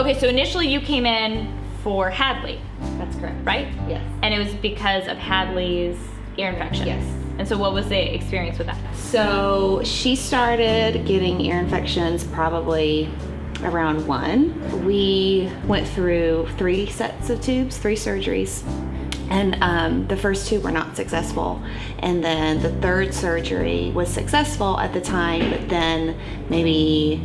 Okay, so initially you came in for Hadley, That's correct. right? Yes. And it was because of Hadley's ear infection. Yes. And so what was the experience with that? So she started getting ear infections probably around 1. We went through 3 sets of tubes, 3 surgeries. And the first 2 were not successful. And then the 3rd surgery was successful at the time, but then maybe,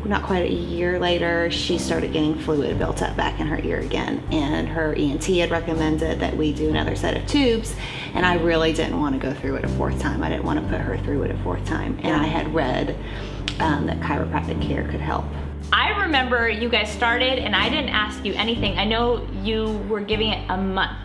not quite a year later, she started getting fluid built up back in her ear again. And her ENT had recommended that we do another set of tubes. And I really didn't want to go through it a 4th time. I didn't want to put her through it a 4th time. And I had read that chiropractic care could help. I remember you guys started and I didn't ask you anything. I know you were giving it a month,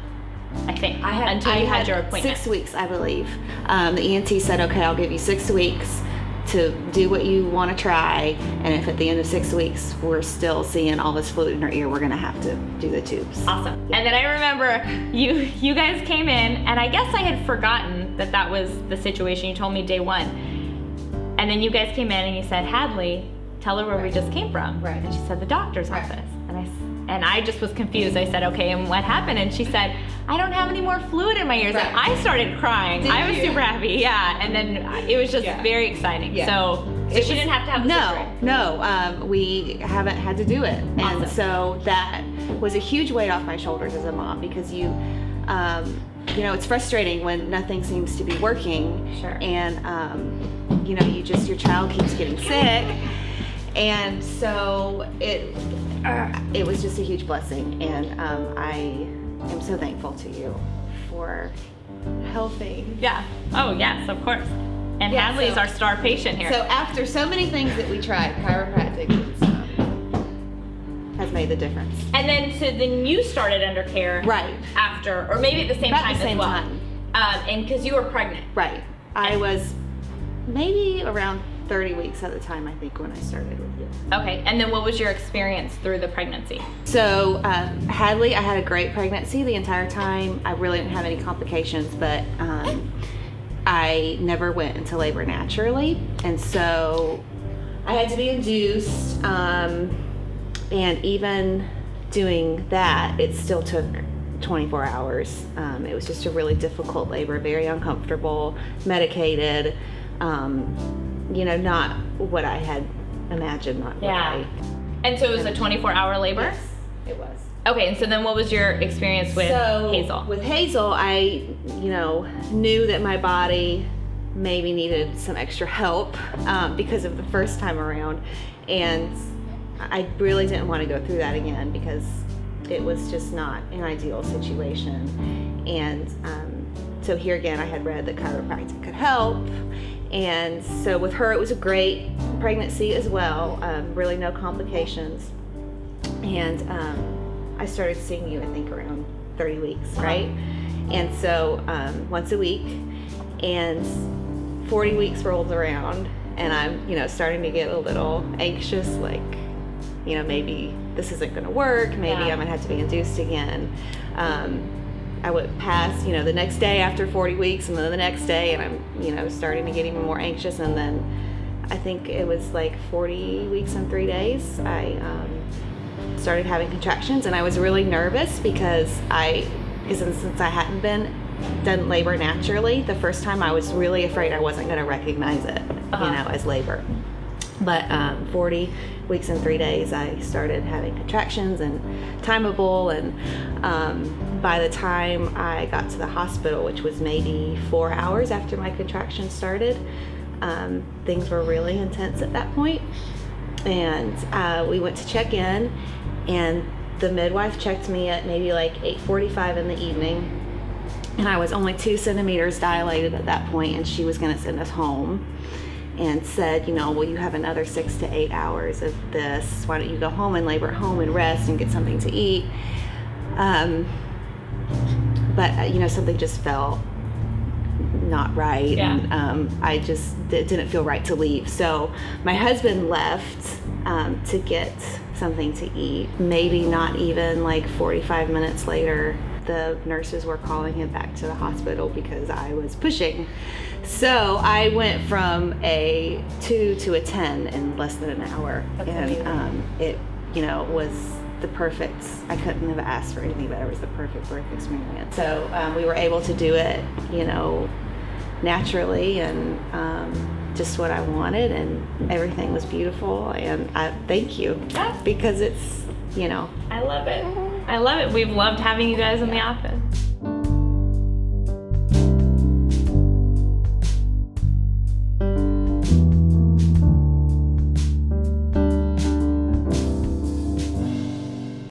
I think, until you had your appointment. 6 weeks, I believe. The ENT said, okay, I'll give you 6 weeks to do what you want to try, and if at the end of 6 weeks we're still seeing all this fluid in her ear, we're gonna have to do the tubes. Awesome. And then I remember you guys came in, and I guess I had forgotten that was the situation. You told me day 1. And then you guys came in and you said, Hadley, tell her where we just came from. Right. And she said, the doctor's office. And I just was confused. I said, okay, and what happened? And she said, I don't have any more fluid in my ears. Right. And I started crying. I was super happy, yeah. And then it was just very exciting. Yeah. So she didn't have to have the surgery. No, we haven't had to do it. Awesome. And so that was a huge weight off my shoulders as a mom, because you know, it's frustrating when nothing seems to be working. Sure. And, you know, your child keeps getting sick. And so it was just a huge blessing, and I am so thankful to you for helping. Yeah. Oh, yes, of course. And Hadley is our star patient here. So after so many things that we tried, chiropractic has made the difference. And then you started under care Right. after, or maybe at the same About time the same as well. time. And because you were pregnant. Right. I was maybe around 30 weeks at the time, I think, when I started with you. Okay, and then what was your experience through the pregnancy? So Hadley, I had a great pregnancy the entire time. I really didn't have any complications, but I never went into labor naturally. And so I had to be induced, and even doing that, it still took 24 hours. It was just a really difficult labor, very uncomfortable, medicated. You know, not what I had imagined, not what I... And so it was a 24-hour labor? Yes, it was. Okay, and so then what was your experience with Hazel? With Hazel, I, knew that my body maybe needed some extra help because of the first time around. And I really didn't want to go through that again, because it was just not an ideal situation. And so here again, I had read that chiropractic could help. And so with her, it was a great pregnancy as well, really no complications. And I started seeing you, I think, around 30 weeks, right? And so once a week, and 40 weeks rolls around, and I'm, starting to get a little anxious, like, maybe this isn't gonna work, maybe I'm gonna have to be induced again. I went past, the next day after 40 weeks, and then the next day, and I'm, starting to get even more anxious. And then I think it was like 40 weeks and 3 days, I started having contractions, and I was really nervous because since I hadn't done labor naturally, the first time I was really afraid I wasn't going to recognize it, as labor. But 40 weeks and 3 days, I started having contractions and timeable, and by the time I got to the hospital, which was maybe 4 hours after my contractions started, things were really intense at that point. And we went to check in, and the midwife checked me at maybe like 8:45 in the evening, and I was only 2 centimeters dilated at that point, and she was going to send us home. And said, well, you have another 6 to 8 hours of this. Why don't you go home and labor at home and rest and get something to eat? But something just felt not right. Yeah. And I just didn't feel right to leave. So my husband left to get something to eat. Maybe not even like 45 minutes later, the nurses were calling him back to the hospital because I was pushing. So I went from a 2 to a 10 in less than an hour. That's and amazing. It, was the perfect, I couldn't have asked for anything better. It was the perfect birth experience. So we were able to do it, naturally and just what I wanted, and everything was beautiful, and I thank you Yeah. because it's, I love it. I love it. We've loved having you guys in the office.